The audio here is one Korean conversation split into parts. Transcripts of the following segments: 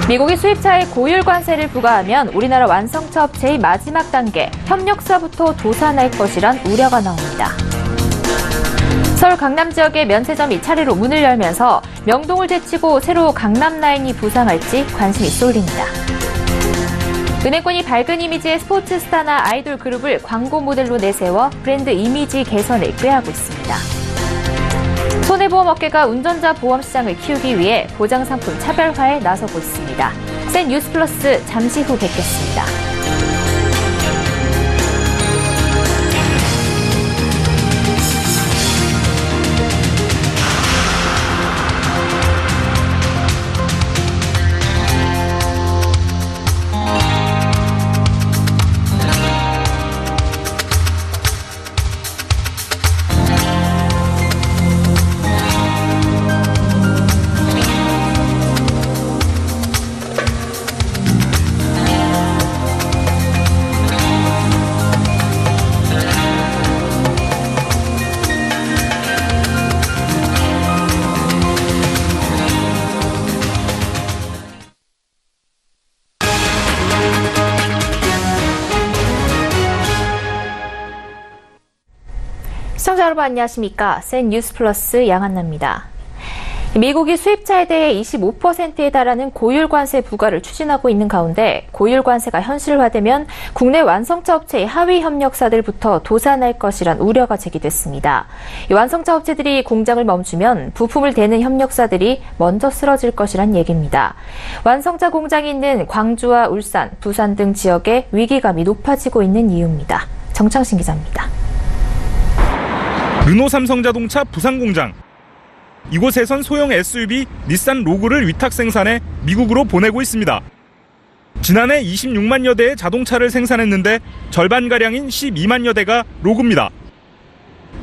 미국이 수입차에 고율 관세를 부과하면 우리나라 완성차 업체의 마지막 단계, 협력사부터 도산할 것이란 우려가 나옵니다. 서울 강남 지역의 면세점이 차례로 문을 열면서 명동을 제치고 새로 강남 라인이 부상할지 관심이 쏠립니다. 은행권이 밝은 이미지의 스포츠 스타나 아이돌 그룹을 광고 모델로 내세워 브랜드 이미지 개선을 꾀하고 있습니다. 손해보험 업계가 운전자 보험 시장을 키우기 위해 보장상품 차별화에 나서고 있습니다. 센 뉴스 플러스 잠시 후 뵙겠습니다. 시청자 여러분 안녕하십니까? 센 뉴스 플러스 양한나입니다. 미국이 수입차에 대해 25%에 달하는 고율 관세 부과를 추진하고 있는 가운데 고율 관세가 현실화되면 국내 완성차 업체의 하위 협력사들부터 도산할 것이란 우려가 제기됐습니다. 이 완성차 업체들이 공장을 멈추면 부품을 대는 협력사들이 먼저 쓰러질 것이란 얘기입니다. 완성차 공장이 있는 광주와 울산, 부산 등 지역에 위기감이 높아지고 있는 이유입니다. 정창신 기자입니다. 르노 삼성자동차 부산공장. 이곳에선 소형 SUV 닛산 로그를 위탁 생산해 미국으로 보내고 있습니다. 지난해 26만여 대의 자동차를 생산했는데 절반가량인 12만여 대가 로그입니다.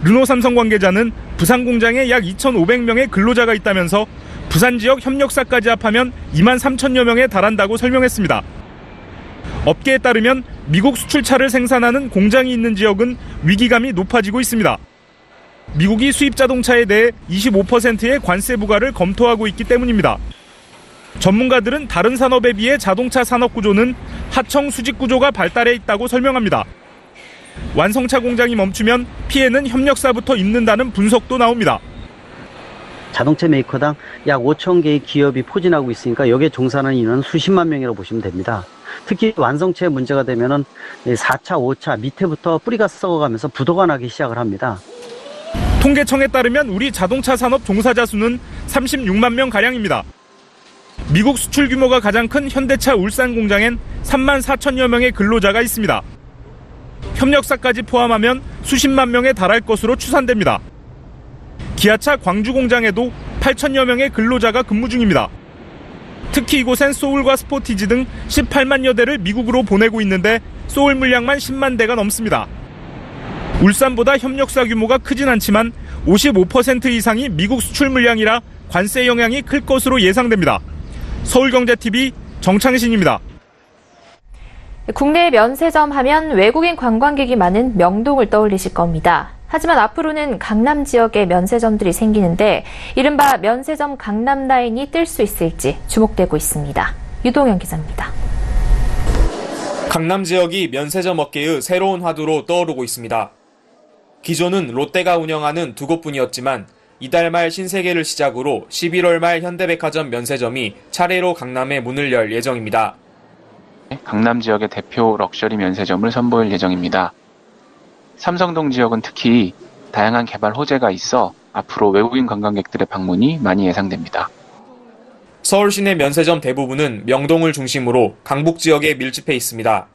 르노 삼성 관계자는 부산 공장에 약 2,500명의 근로자가 있다면서 부산 지역 협력사까지 합하면 2만 3천여 명에 달한다고 설명했습니다. 업계에 따르면 미국 수출차를 생산하는 공장이 있는 지역은 위기감이 높아지고 있습니다. 미국이 수입 자동차에 대해 25%의 관세 부과를 검토하고 있기 때문입니다. 전문가들은 다른 산업에 비해 자동차 산업 구조는 하청 수직 구조가 발달해 있다고 설명합니다. 완성차 공장이 멈추면 피해는 협력사부터 입는다는 분석도 나옵니다. 자동차 메이커당 약 5천 개의 기업이 포진하고 있으니까 여기에 종사하는 인원은 수십만 명이라고 보시면 됩니다. 특히 완성차에 문제가 되면은 4차, 5차 밑에부터 뿌리가 썩어가면서 부도가 나기 시작을 합니다. 통계청에 따르면 우리 자동차 산업 종사자 수는 36만 명 가량입니다. 미국 수출 규모가 가장 큰 현대차 울산 공장엔 3만 4천여 명의 근로자가 있습니다. 협력사까지 포함하면 수십만 명에 달할 것으로 추산됩니다. 기아차 광주 공장에도 8천여 명의 근로자가 근무 중입니다. 특히 이곳엔 소울과 스포티지 등 18만여 대를 미국으로 보내고 있는데 소울 물량만 10만 대가 넘습니다. 울산보다 협력사 규모가 크진 않지만 55% 이상이 미국 수출 물량이라 관세 영향이 클 것으로 예상됩니다. 서울경제TV 정창신입니다. 국내 면세점 하면 외국인 관광객이 많은 명동을 떠올리실 겁니다. 하지만 앞으로는 강남 지역에 면세점들이 생기는데 이른바 면세점 강남 라인이 뜰 수 있을지 주목되고 있습니다. 유동현 기자입니다. 강남 지역이 면세점 업계의 새로운 화두로 떠오르고 있습니다. 기존은 롯데가 운영하는 두 곳뿐이었지만 이달 말 신세계를 시작으로 11월 말 현대백화점 면세점이 차례로 강남에 문을 열 예정입니다. 강남 지역의 대표 럭셔리 면세점을 선보일 예정입니다. 삼성동 지역은 특히 다양한 개발 호재가 있어 앞으로 외국인 관광객들의 방문이 많이 예상됩니다. 서울 시내 면세점 대부분은 명동을 중심으로 강북 지역에 밀집해 있습니다.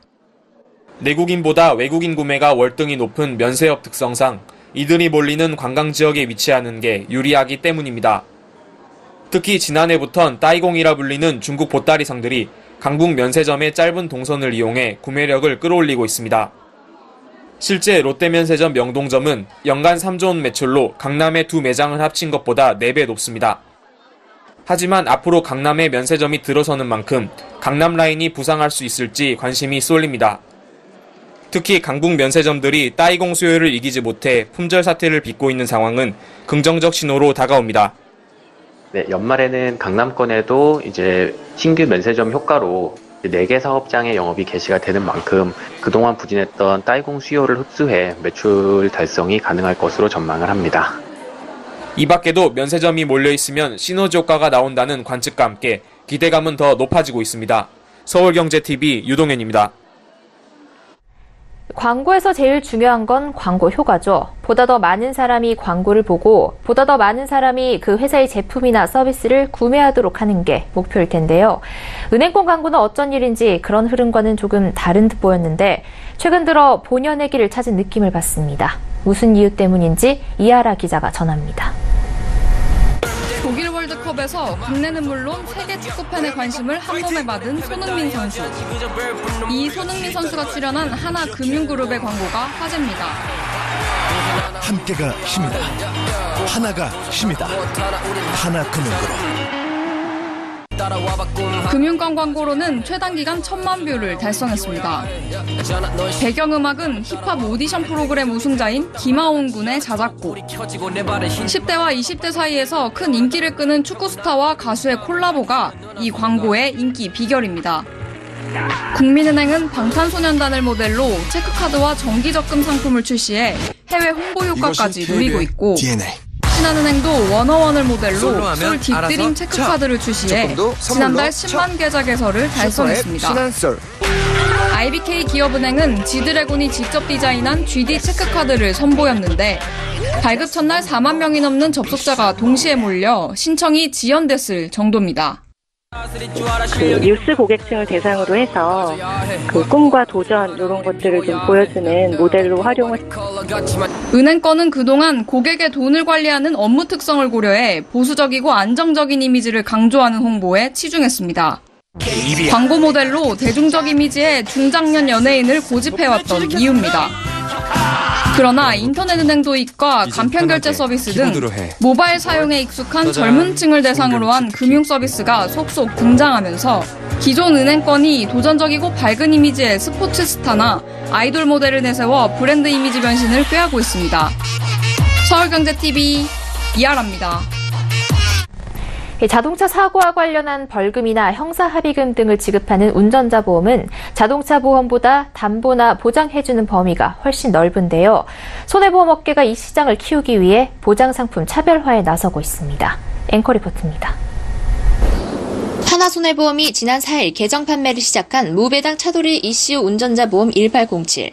내국인보다 외국인 구매가 월등히 높은 면세업 특성상 이들이 몰리는 관광지역에 위치하는 게 유리하기 때문입니다. 특히 지난해부턴 따이공이라 불리는 중국 보따리상들이 강북 면세점의 짧은 동선을 이용해 구매력을 끌어올리고 있습니다. 실제 롯데면세점 명동점은 연간 3조 원 매출로 강남의 두 매장을 합친 것보다 4배 높습니다. 하지만 앞으로 강남에 면세점이 들어서는 만큼 강남 라인이 부상할 수 있을지 관심이 쏠립니다. 특히 강북 면세점들이 따이공 수요를 이기지 못해 품절 사태를 빚고 있는 상황은 긍정적 신호로 다가옵니다. 네, 연말에는 강남권에도 이제 신규 면세점 효과로 4개 사업장의 영업이 개시가 되는 만큼 그동안 부진했던 따이공 수요를 흡수해 매출 달성이 가능할 것으로 전망을 합니다. 이 밖에도 면세점이 몰려있으면 시너지 효과가 나온다는 관측과 함께 기대감은 더 높아지고 있습니다. 서울경제TV 유동현입니다. 광고에서 제일 중요한 건 광고 효과죠. 보다 더 많은 사람이 광고를 보고 보다 더 많은 사람이 그 회사의 제품이나 서비스를 구매하도록 하는 게 목표일 텐데요. 은행권 광고는 어쩐 일인지 그런 흐름과는 조금 다른 듯 보였는데 최근 들어 본연의 길을 찾은 느낌을 받습니다. 무슨 이유 때문인지 이하라 기자가 전합니다. 독일 월드컵에서 국내는 물론 세계 축구팬의 관심을 한 몸에 받은 손흥민 선수. 이 손흥민 선수가 출연한 하나금융그룹의 광고가 화제입니다. 함께가 힘이다. 하나가 힘이다. 하나금융그룹. 금융권 광고로는 최단 기간 1000만 뷰를 달성했습니다. 배경음악은 힙합 오디션 프로그램 우승자인 김하온 군의 자작곡. 10대와 20대 사이에서 큰 인기를 끄는 축구 스타와 가수의 콜라보가 이 광고의 인기 비결입니다. 국민은행은 방탄소년단을 모델로 체크카드와 정기적금 상품을 출시해 해외 홍보 효과까지 누리고 있고 신한은행도 워너원을 모델로 솔 딥드림 체크카드를 출시해 지난달 10만 계좌 개설을 달성했습니다. IBK 기업은행은 지드래곤이 직접 디자인한 GD 체크카드를 선보였는데 발급 첫날 4만 명이 넘는 접속자가 동시에 몰려 신청이 지연됐을 정도입니다. 뉴스 고객층을 대상으로 해서 꿈과 도전 이런 것들을 좀 보여주는 모델로 활용을. 은행권은 그동안 고객의 돈을 관리하는 업무 특성을 고려해 보수적이고 안정적인 이미지를 강조하는 홍보에 치중했습니다. 광고 모델로 대중적 이미지의 중장년 연예인을 고집해왔던 이유입니다. 그러나 인터넷은행 도입과 간편결제 서비스 등 모바일 사용에 익숙한 젊은 층을 대상으로 한 금융 서비스가 속속 등장하면서 기존 은행권이 도전적이고 밝은 이미지의 스포츠 스타나 아이돌 모델을 내세워 브랜드 이미지 변신을 꾀하고 있습니다. 서울경제TV 이하라입니다. 자동차 사고와 관련한 벌금이나 형사합의금 등을 지급하는 운전자 보험은 자동차 보험보다 담보나 보장해주는 범위가 훨씬 넓은데요. 손해보험 업계가 이 시장을 키우기 위해 보장상품 차별화에 나서고 있습니다. 앵커 리포트입니다. 하나손해보험이 지난 4일 개정 판매를 시작한 무배당 차돌이 ECU 운전자 보험 1807.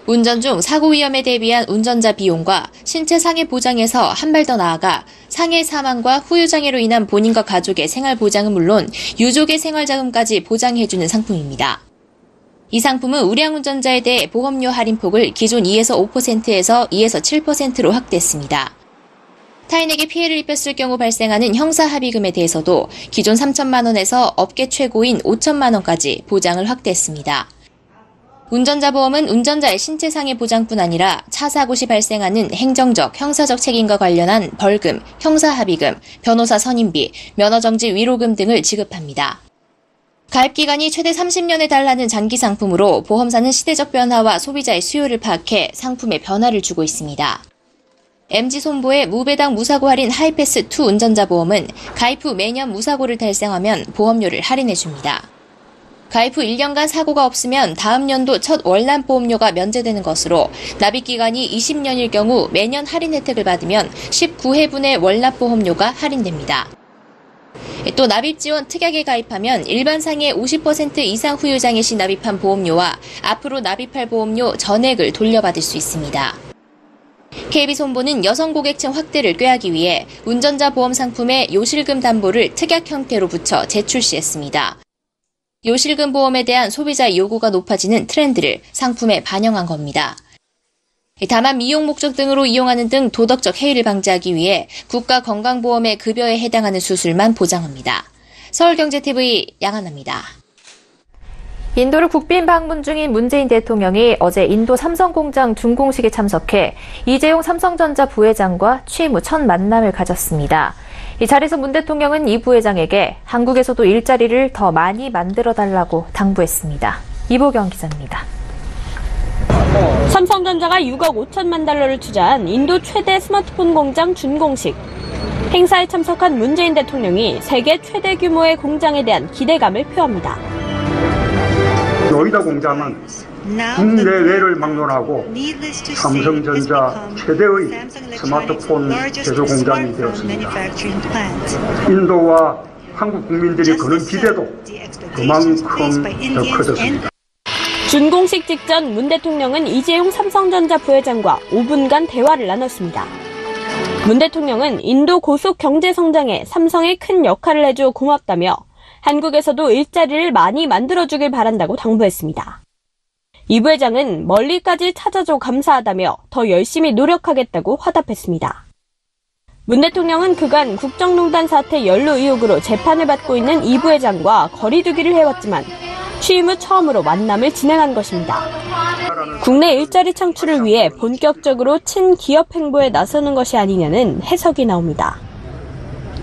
운전 중 사고 위험에 대비한 운전자 비용과 신체 상해 보장에서 한 발 더 나아가 상해 사망과 후유장애로 인한 본인과 가족의 생활 보장은 물론 유족의 생활자금까지 보장해주는 상품입니다. 이 상품은 우량 운전자에 대해 보험료 할인폭을 기존 2에서 5%에서 2에서 7%로 확대했습니다. 타인에게 피해를 입혔을 경우 발생하는 형사합의금에 대해서도 기존 3천만 원에서 업계 최고인 5천만 원까지 보장을 확대했습니다. 운전자 보험은 운전자의 신체상해 보장뿐 아니라 차 사고 시 발생하는 행정적, 형사적 책임과 관련한 벌금, 형사합의금, 변호사 선임비, 면허정지 위로금 등을 지급합니다. 가입기간이 최대 30년에 달하는 장기 상품으로 보험사는 시대적 변화와 소비자의 수요를 파악해 상품에 변화를 주고 있습니다. MG손보의 무배당 무사고 할인 하이패스2 운전자 보험은 가입 후 매년 무사고를 달성하면 보험료를 할인해줍니다. 가입 후 1년간 사고가 없으면 다음 연도 첫 월남 보험료가 면제되는 것으로 납입기간이 20년일 경우 매년 할인 혜택을 받으면 19회분의 월납 보험료가 할인됩니다. 또 납입지원 특약에 가입하면 일반 상해 50% 이상 후유장애 시 납입한 보험료와 앞으로 납입할 보험료 전액을 돌려받을 수 있습니다. KB손보는 여성 고객층 확대를 꾀하기 위해 운전자 보험 상품에 요실금 담보를 특약 형태로 붙여 재출시했습니다. 요실금 보험에 대한 소비자 요구가 높아지는 트렌드를 상품에 반영한 겁니다. 다만 미용 목적 등으로 이용하는 등 도덕적 해이를 방지하기 위해 국가건강보험의 급여에 해당하는 수술만 보장합니다. 서울경제TV 양한나입니다. 인도를 국빈 방문 중인 문재인 대통령이 어제 인도 삼성공장 준공식에 참석해 이재용 삼성전자 부회장과 취임 후 첫 만남을 가졌습니다. 이 자리에서 문 대통령은 이 부회장에게 한국에서도 일자리를 더 많이 만들어달라고 당부했습니다. 이보경 기자입니다. 삼성전자가 6억 5천만 달러를 투자한 인도 최대 스마트폰 공장 준공식. 행사에 참석한 문재인 대통령이 세계 최대 규모의 공장에 대한 기대감을 표합니다. 노이다 공장은 국내외를 막론하고 삼성전자 최대의 스마트폰 제조 공장이 되었습니다. 인도와 한국 국민들이 거는 기대도 그만큼 더 커졌습니다. 준공식 직전 문 대통령은 이재용 삼성전자 부회장과 5분간 대화를 나눴습니다. 문 대통령은 인도 고속 경제 성장에 삼성이 큰 역할을 해줘 고맙다며 한국에서도 일자리를 많이 만들어주길 바란다고 당부했습니다. 이 부회장은 멀리까지 찾아줘 감사하다며 더 열심히 노력하겠다고 화답했습니다. 문 대통령은 그간 국정농단 사태 연루 의혹으로 재판을 받고 있는 이 부회장과 거리 두기를 해왔지만 취임 후 처음으로 만남을 진행한 것입니다. 국내 일자리 창출을 위해 본격적으로 친기업 행보에 나서는 것이 아니냐는 해석이 나옵니다.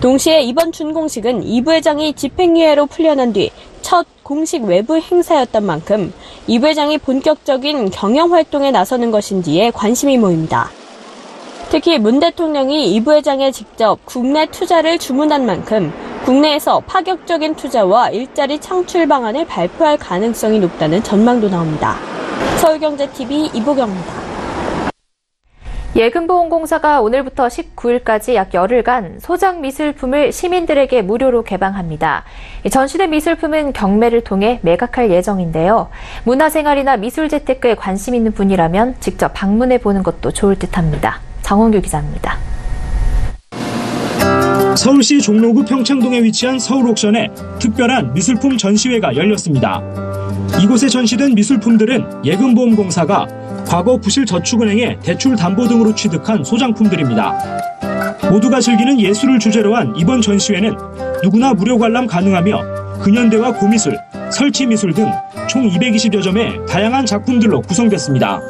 동시에 이번 준공식은 이 부회장이 집행유예로 풀려난 뒤 첫 공식 외부 행사였던 만큼 이 부회장이 본격적인 경영활동에 나서는 것인지에 관심이 모입니다. 특히 문 대통령이 이 부회장에 직접 국내 투자를 주문한 만큼 국내에서 파격적인 투자와 일자리 창출 방안을 발표할 가능성이 높다는 전망도 나옵니다. 서울경제TV 이보경입니다. 예금보험공사가 오늘부터 19일까지 약 열흘간 소장 미술품을 시민들에게 무료로 개방합니다. 전시된 미술품은 경매를 통해 매각할 예정인데요. 문화생활이나 미술재테크에 관심 있는 분이라면 직접 방문해 보는 것도 좋을 듯합니다. 장원규 기자입니다. 서울시 종로구 평창동에 위치한 서울옥션에 특별한 미술품 전시회가 열렸습니다. 이곳에 전시된 미술품들은 예금보험공사가 과거 부실저축은행의 대출 담보 등으로 취득한 소장품들입니다. 모두가 즐기는 예술을 주제로 한 이번 전시회는 누구나 무료 관람 가능하며 근현대와 고미술, 설치미술 등 총 220여 점의 다양한 작품들로 구성됐습니다.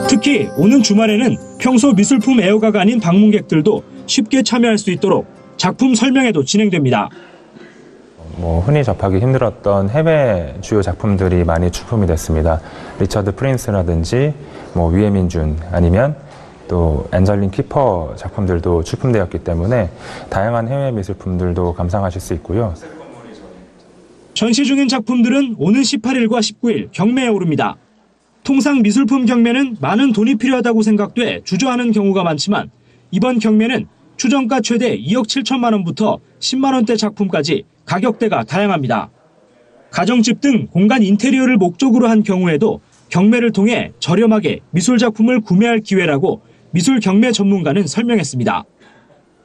특히 오는 주말에는 평소 미술품 애호가가 아닌 방문객들도 쉽게 참여할 수 있도록 작품 설명회도 진행됩니다. 흔히 접하기 힘들었던 해외 주요 작품들이 많이 출품이 됐습니다. 리처드 프린스라든지 위에민준 아니면 또 앤젤린 키퍼 작품들도 출품되었기 때문에 다양한 해외 미술품들도 감상하실 수 있고요. 전시 중인 작품들은 오는 18일과 19일 경매에 오릅니다. 통상 미술품 경매는 많은 돈이 필요하다고 생각돼 주저하는 경우가 많지만 이번 경매는 추정가 최대 2억 7천만 원부터 10만 원대 작품까지 가격대가 다양합니다. 가정집 등 공간 인테리어를 목적으로 한 경우에도 경매를 통해 저렴하게 미술 작품을 구매할 기회라고 미술 경매 전문가는 설명했습니다.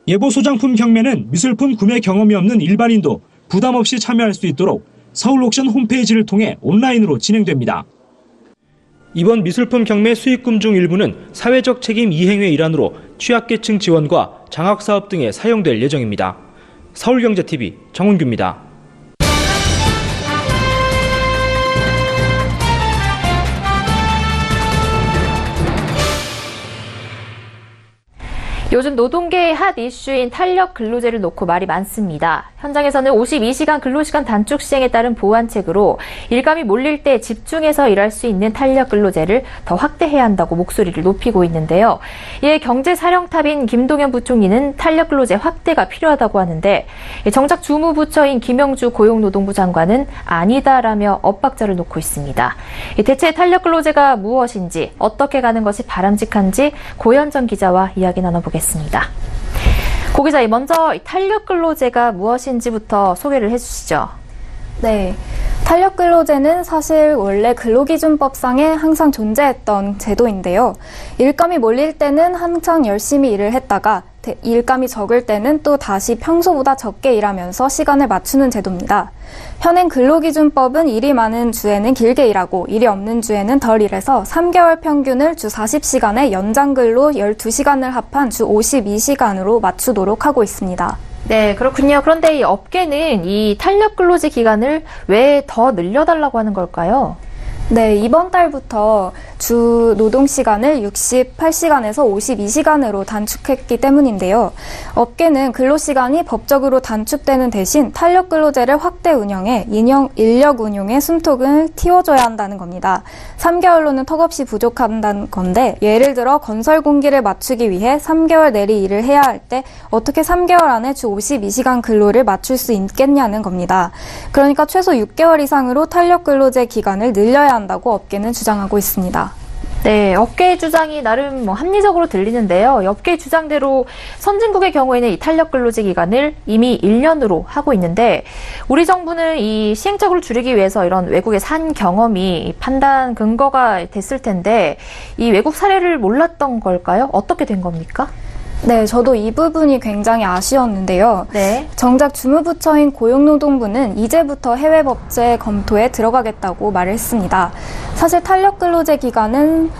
예보 소장품 경매는 미술품 구매 경험이 없는 일반인도 부담 없이 참여할 수 있도록 서울옥션 홈페이지를 통해 온라인으로 진행됩니다. 이번 미술품 경매 수익금 중 일부는 사회적 책임 이행의 일환으로 취약계층 지원과 장학사업 등에 사용될 예정입니다. 서울경제TV 정은규입니다. 요즘 노동계의 핫 이슈인 탄력 근로제를 놓고 말이 많습니다. 현장에서는 52시간 근로시간 단축 시행에 따른 보완책으로 일감이 몰릴 때 집중해서 일할 수 있는 탄력 근로제를 더 확대해야 한다고 목소리를 높이고 있는데요. 이에 경제사령탑인 김동연 부총리는 탄력 근로제 확대가 필요하다고 하는데 정작 주무부처인 김영주 고용노동부 장관은 아니다라며 엇박자를 놓고 있습니다. 대체 탄력 근로제가 무엇인지 어떻게 가는 것이 바람직한지 고현정 기자와 이야기 나눠보겠습니다. 고 기자, 먼저 탄력 근로제가 무엇인지부터 소개를 해주시죠. 네, 탄력 근로제는 사실 원래 근로기준법상에 항상 존재했던 제도인데요. 일감이 몰릴 때는 항상 열심히 일을 했다가 일감이 적을 때는 또 다시 평소보다 적게 일하면서 시간을 맞추는 제도입니다. 현행 근로기준법은 일이 많은 주에는 길게 일하고 일이 없는 주에는 덜 일해서 3개월 평균을 주 40시간에 연장근로 12시간을 합한 주 52시간으로 맞추도록 하고 있습니다. 네, 그렇군요. 그런데 이 업계는 이 탄력 근로제 기간을 왜 더 늘려달라고 하는 걸까요? 네, 이번 달부터 주 노동 시간을 68시간에서 52시간으로 단축했기 때문인데요. 업계는 근로시간이 법적으로 단축되는 대신 탄력 근로제를 확대 운영해 인력 운용의 숨통을 틔워줘야 한다는 겁니다. 3개월로는 턱없이 부족한다는 건데, 예를 들어 건설 공기를 맞추기 위해 3개월 내리 일을 해야 할 때 어떻게 3개월 안에 주 52시간 근로를 맞출 수 있겠냐는 겁니다. 그러니까 최소 6개월 이상으로 탄력 근로제 기간을 늘려야 한다고 업계는 주장하고 있습니다. 네, 업계의 주장이 나름 합리적으로 들리는데요. 업계의 주장대로 선진국의 경우에는 이 탄력 근로제 기간을 이미 1년으로 하고 있는데, 우리 정부는 이 시행착오를 줄이기 위해서 이런 외국의 산 경험이 판단 근거가 됐을 텐데, 이 외국 사례를 몰랐던 걸까요? 어떻게 된 겁니까? 네, 저도 이 부분이 굉장히 아쉬웠는데요. 네. 정작 주무부처인 고용노동부는 이제부터 해외 법제 검토에 들어가겠다고 말을 했습니다. 사실 탄력 근로제 기간은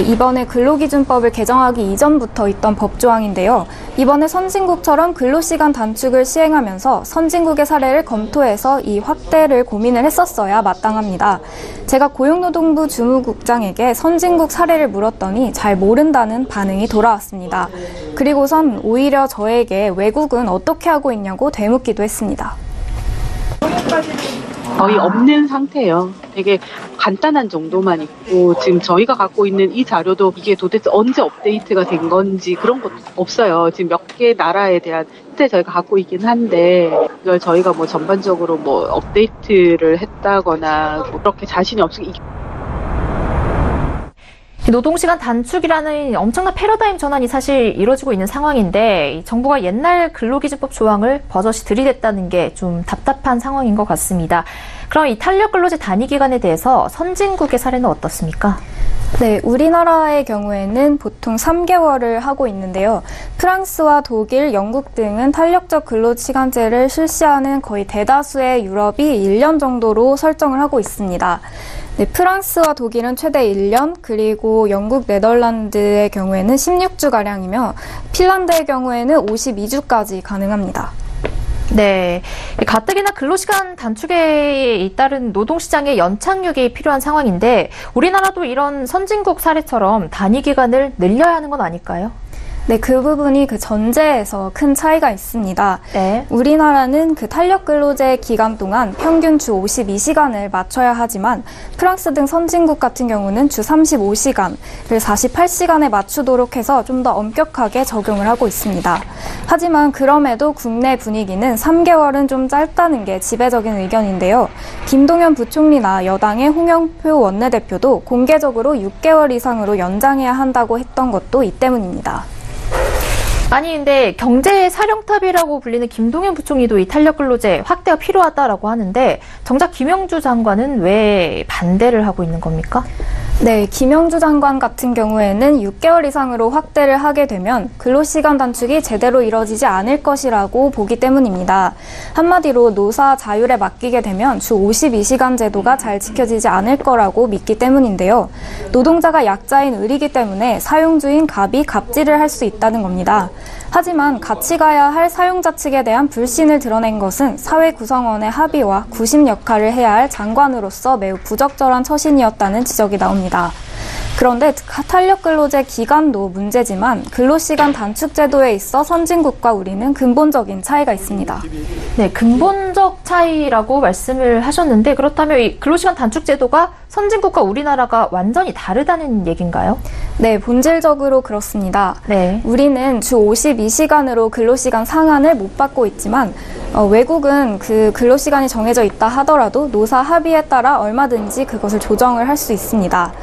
이번에 근로기준법을 개정하기 이전부터 있던 법조항인데요. 이번에 선진국처럼 근로시간 단축을 시행하면서 선진국의 사례를 검토해서 이 확대를 고민을 했었어야 마땅합니다. 제가 고용노동부 주무국장에게 선진국 사례를 물었더니 잘 모른다는 반응이 돌아왔습니다. 그리고선 오히려 저에게 외국은 어떻게 하고 있냐고 되묻기도 했습니다. 거의 없는 상태예요. 되게 간단한 정도만 있고, 지금 저희가 갖고 있는 이 자료도 이게 도대체 언제 업데이트가 된 건지 그런 것도 없어요. 지금 몇 개 나라에 대한 실제 저희가 갖고 있긴 한데, 이걸 저희가 전반적으로 업데이트를 했다거나 그렇게 자신이 없으니. 노동시간 단축이라는 엄청난 패러다임 전환이 사실 이루어지고 있는 상황인데, 정부가 옛날 근로기준법 조항을 버젓이 들이댔다는 게 좀 답답한 상황인 것 같습니다. 그럼 이 탄력 근로제 단위 기간에 대해서 선진국의 사례는 어떻습니까? 네, 우리나라의 경우에는 보통 3개월을 하고 있는데요. 프랑스와 독일, 영국 등은 탄력적 근로시간제를 실시하는 거의 대다수의 유럽이 1년 정도로 설정을 하고 있습니다. 네, 프랑스와 독일은 최대 1년, 그리고 영국, 네덜란드의 경우에는 16주가량이며 핀란드의 경우에는 52주까지 가능합니다. 네, 가뜩이나 근로시간 단축에 따른 노동시장의 연착륙이 필요한 상황인데, 우리나라도 이런 선진국 사례처럼 단위 기간을 늘려야 하는 건 아닐까요? 네, 그 부분이 전제에서 큰 차이가 있습니다. 네. 우리나라는 탄력 근로제 기간 동안 평균 주 52시간을 맞춰야 하지만 프랑스 등 선진국 같은 경우는 주 35시간을 48시간에 맞추도록 해서 좀 더 엄격하게 적용을 하고 있습니다. 하지만 그럼에도 국내 분위기는 3개월은 좀 짧다는 게 지배적인 의견인데요. 김동연 부총리나 여당의 홍영표 원내대표도 공개적으로 6개월 이상으로 연장해야 한다고 했던 것도 이 때문입니다. 아니, 근데 경제 사령탑이라고 불리는 김동연 부총리도 이 탄력 근로제 확대가 필요하다라고 하는데, 정작 김영주 장관은 왜 반대를 하고 있는 겁니까? 네, 김영주 장관 같은 경우에는 6개월 이상으로 확대를 하게 되면 근로시간 단축이 제대로 이뤄지지 않을 것이라고 보기 때문입니다. 한마디로 노사 자율에 맡기게 되면 주 52시간 제도가 잘 지켜지지 않을 거라고 믿기 때문인데요. 노동자가 약자인 을이기 때문에 사용주인 갑이 갑질을 할 수 있다는 겁니다. 하지만 같이 가야 할 사용자 측에 대한 불신을 드러낸 것은 사회 구성원의 합의와 구심 역할을 해야 할 장관으로서 매우 부적절한 처신이었다는 지적이 나옵니다. 그런데 탄력 근로제 기간도 문제지만 근로시간 단축 제도에 있어 선진국과 우리는 근본적인 차이가 있습니다. 네, 근본적 차이라고 말씀을 하셨는데, 그렇다면 이 근로시간 단축 제도가 선진국과 우리나라가 완전히 다르다는 얘기인가요? 네, 본질적으로 그렇습니다. 네. 우리는 주 52시간으로 근로시간 상한을 못 받고 있지만 외국은 그 근로시간이 정해져 있다 하더라도 노사 합의에 따라 얼마든지 그것을 조정을 할 수 있습니다.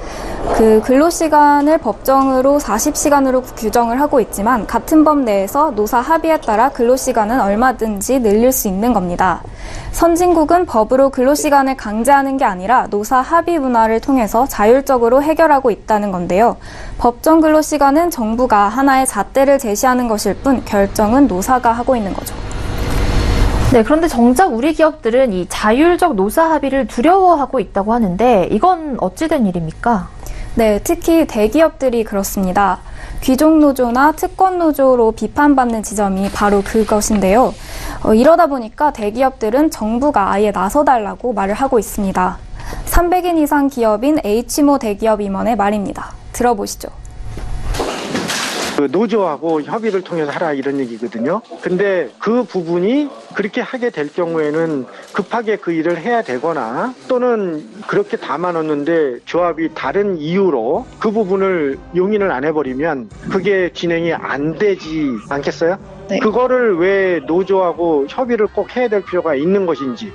그 근로시간을 법정으로 40시간으로 규정을 하고 있지만 같은 법 내에서 노사 합의에 따라 근로시간은 얼마든지 늘릴 수 있는 겁니다. 선진국은 법으로 근로시간을 강제하는 게 아니라 노사 합의 문화를 통해서 자율적으로 해결하고 있다는 건데요. 법정 근로시간은 정부가 하나의 잣대를 제시하는 것일 뿐 결정은 노사가 하고 있는 거죠. 네, 그런데 정작 우리 기업들은 이 자율적 노사 합의를 두려워하고 있다고 하는데, 이건 어찌된 일입니까? 네, 특히 대기업들이 그렇습니다. 귀족노조나 특권노조로 비판받는 지점이 바로 그것인데요. 이러다 보니까 대기업들은 정부가 아예 나서달라고 말을 하고 있습니다. 300인 이상 기업인 H모 대기업 임원의 말입니다. 들어보시죠. 그 노조하고 협의를 통해서 하라 이런 얘기거든요. 근데 그 부분이 그렇게 하게 될 경우에는 급하게 그 일을 해야 되거나 또는 그렇게 담아놓는데 조합이 다른 이유로 그 부분을 용인을 안 해버리면 그게 진행이 안 되지 않겠어요? 네. 그거를 왜 노조하고 협의를 꼭 해야 될 필요가 있는 것인지.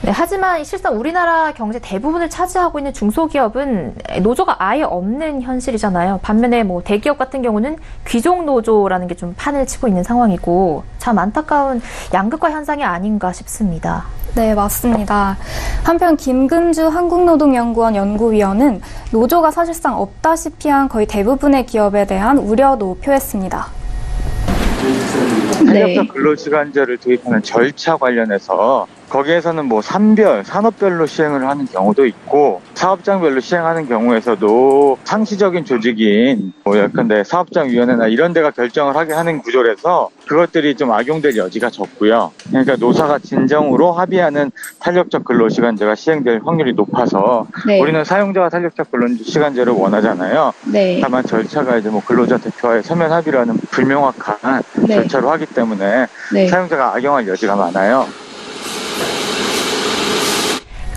네, 하지만 실상 우리나라 경제 대부분을 차지하고 있는 중소기업은 노조가 아예 없는 현실이잖아요. 반면에 뭐 대기업 같은 경우는 귀족 노조라는 게 좀 판을 치고 있는 상황이고 참 안타까운 양극화 현상이 아닌가 싶습니다. 네, 맞습니다. 한편 김근주 한국노동연구원 연구위원은 노조가 사실상 없다시피 한 거의 대부분의 기업에 대한 우려도 표했습니다. 탄력적 근로시간제를 도입하는 절차 관련해서 거기에서는 뭐 산업별로 시행을 하는 경우도 있고 사업장별로 시행하는 경우에서도 상시적인 조직인 뭐 예컨대 사업장위원회나 이런 데가 결정을 하게 하는 구조라서 그것들이 좀 악용될 여지가 적고요. 그러니까 노사가 진정으로 합의하는 탄력적 근로시간제가 시행될 확률이 높아서 우리는 사용자가 탄력적 근로시간제를 원하잖아요. 다만 절차가 이제 뭐 근로자 대표와의 서면 합의라는 불명확한 절차로 하기 때문에 사용자가 악용할 여지가 많아요.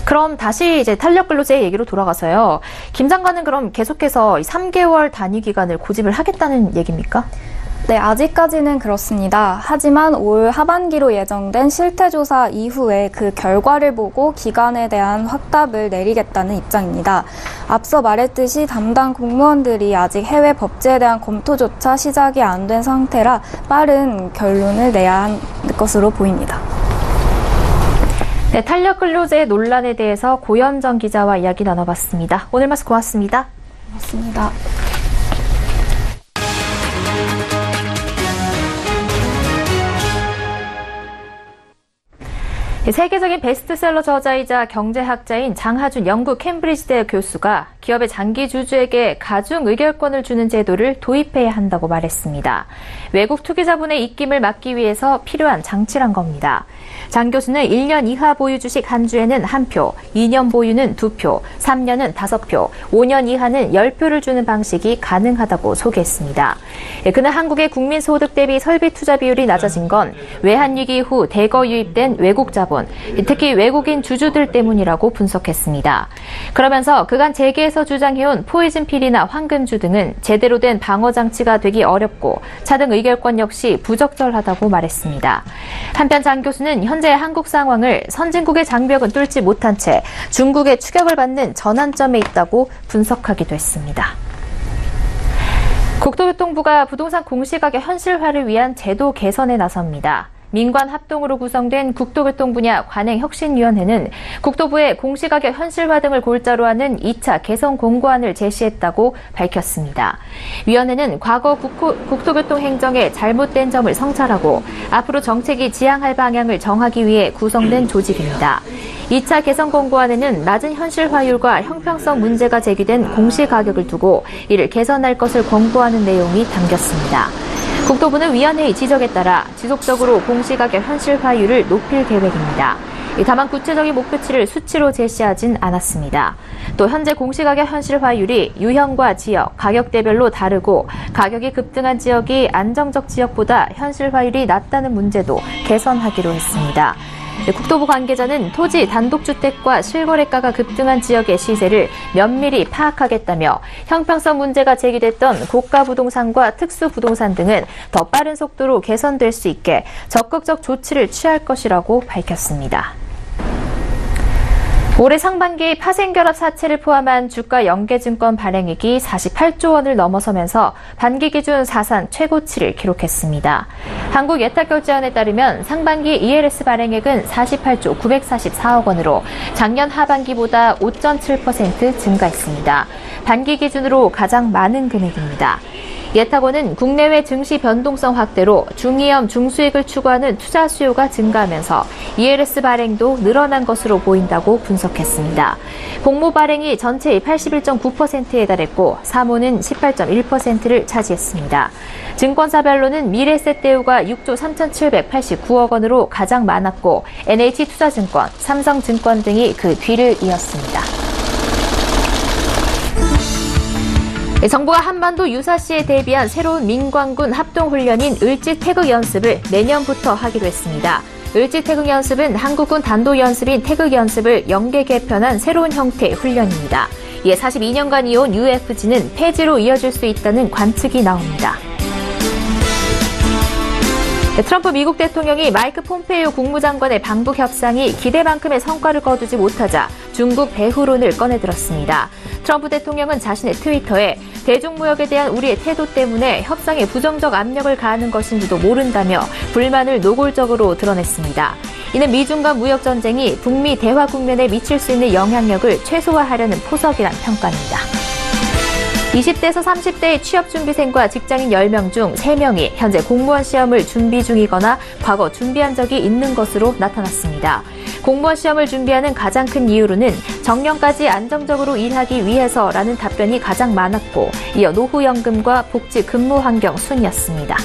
그럼 다시 이제 탄력근로제 얘기로 돌아가서요. 김 장관은 그럼 계속해서 3개월 단위 기간을 고집을 하겠다는 얘기입니까? 네, 아직까지는 그렇습니다. 하지만 올 하반기로 예정된 실태조사 이후에 그 결과를 보고 기간에 대한 확답을 내리겠다는 입장입니다. 앞서 말했듯이 담당 공무원들이 아직 해외 법제에 대한 검토조차 시작이 안 된 상태라 빠른 결론을 내야 할 것으로 보입니다. 네, 탄력근로제 논란에 대해서 고현정 기자와 이야기 나눠봤습니다. 오늘 말씀 고맙습니다. 고맙습니다. 세계적인 베스트셀러 저자이자 경제학자인 장하준 영국 캠브리지대 교수가 기업의 장기 주주에게 가중 의결권을 주는 제도를 도입해야 한다고 말했습니다. 외국 투기자본의 입김을 막기 위해서 필요한 장치란 겁니다. 장 교수는 1년 이하 보유 주식 한 주에는 1표, 2년 보유는 2표, 3년은 5표, 5년 이하는 10표를 주는 방식이 가능하다고 소개했습니다. 그는 한국의 국민소득 대비 설비 투자 비율이 낮아진 건 외환위기 후 대거 유입된 외국 자본, 특히 외국인 주주들 때문이라고 분석했습니다. 그러면서 그간 재계에서 주장해온 포이즌 필이나 황금주 등은 제대로 된 방어 장치가 되기 어렵고 차등 의결권 역시 부적절하다고 말했습니다. 한편 장 교수는 현재 한국 상황을 선진국의 장벽은 뚫지 못한 채 중국의 추격을 받는 전환점에 있다고 분석하기도 했습니다. 국토교통부가 부동산 공시가격 현실화를 위한 제도 개선에 나섭니다. 민관 합동으로 구성된 국토교통 분야 관행혁신위원회는 국토부에 공시가격 현실화 등을 골자로 하는 2차 개선 공고안을 제시했다고 밝혔습니다. 위원회는 과거 국토교통 행정의 잘못된 점을 성찰하고 앞으로 정책이 지향할 방향을 정하기 위해 구성된 조직입니다. 2차 개선 공고안에는 낮은 현실화율과 형평성 문제가 제기된 공시가격을 두고 이를 개선할 것을 권고하는 내용이 담겼습니다. 국토부는 위원회의 지적에 따라 지속적으로 공시가격 현실화율을 높일 계획입니다. 다만 구체적인 목표치를 수치로 제시하진 않았습니다. 또 현재 공시가격 현실화율이 유형과 지역, 가격대별로 다르고 가격이 급등한 지역이 안정적 지역보다 현실화율이 낮다는 문제도 개선하기로 했습니다. 국토부 관계자는 토지 단독주택과 실거래가가 급등한 지역의 시세를 면밀히 파악하겠다며 형평성 문제가 제기됐던 고가 부동산과 특수 부동산 등은 더 빠른 속도로 개선될 수 있게 적극적 조치를 취할 것이라고 밝혔습니다. 올해 상반기 파생결합 사채를 포함한 주가 연계증권 발행액이 48조 원을 넘어서면서 반기 기준 사상 최고치를 기록했습니다. 한국예탁결제원에 따르면 상반기 ELS 발행액은 48조 944억 원으로 작년 하반기보다 5.7% 증가했습니다. 반기 기준으로 가장 많은 금액입니다. 예타고는 국내외 증시 변동성 확대로 중위험, 중수익을 추구하는 투자 수요가 증가하면서 ELS 발행도 늘어난 것으로 보인다고 분석했습니다. 공모 발행이 전체의 81.9%에 달했고 사모는 18.1%를 차지했습니다. 증권사별로는 미래에셋대우가 6조 3,789억 원으로 가장 많았고 NH투자증권, 삼성증권 등이 그 뒤를 이었습니다. 정부가 한반도 유사시에 대비한 새로운 민관군 합동훈련인 을지태극연습을 내년부터 하기로 했습니다. 을지태극연습은 한국군 단도연습인 태극연습을 연계 개편한 새로운 형태의 훈련입니다. 이에 42년간 이어온 UFG는 폐지로 이어질 수 있다는 관측이 나옵니다. 트럼프 미국 대통령이 마이크 폼페이오 국무장관의 방북 협상이 기대만큼의 성과를 거두지 못하자 중국 배후론을 꺼내들었습니다. 트럼프 대통령은 자신의 트위터에 대중무역에 대한 우리의 태도 때문에 협상에 부정적 압력을 가하는 것인지도 모른다며 불만을 노골적으로 드러냈습니다. 이는 미중 간 무역 전쟁이 북미 대화 국면에 미칠 수 있는 영향력을 최소화하려는 포석이란 평가입니다. 20대에서 30대의 취업준비생과 직장인 10명 중 3명이 현재 공무원 시험을 준비 중이거나 과거 준비한 적이 있는 것으로 나타났습니다. 공무원 시험을 준비하는 가장 큰 이유로는 정년까지 안정적으로 일하기 위해서라는 답변이 가장 많았고 이어 노후연금과 복지 근무 환경 순이었습니다.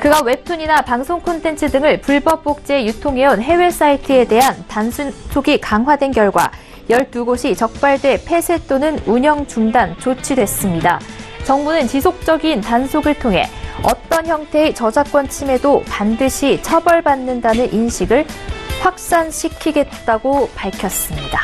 그가 웹툰이나 방송 콘텐츠 등을 불법 복제해 유통해온 해외 사이트에 대한 단순촉이 강화된 결과 12곳이 적발돼 폐쇄 또는 운영 중단 조치됐습니다. 정부는 지속적인 단속을 통해 어떤 형태의 저작권 침해도 반드시 처벌받는다는 인식을 확산시키겠다고 밝혔습니다.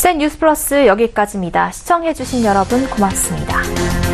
센 뉴스 플러스 여기까지입니다. 시청해주신 여러분 고맙습니다.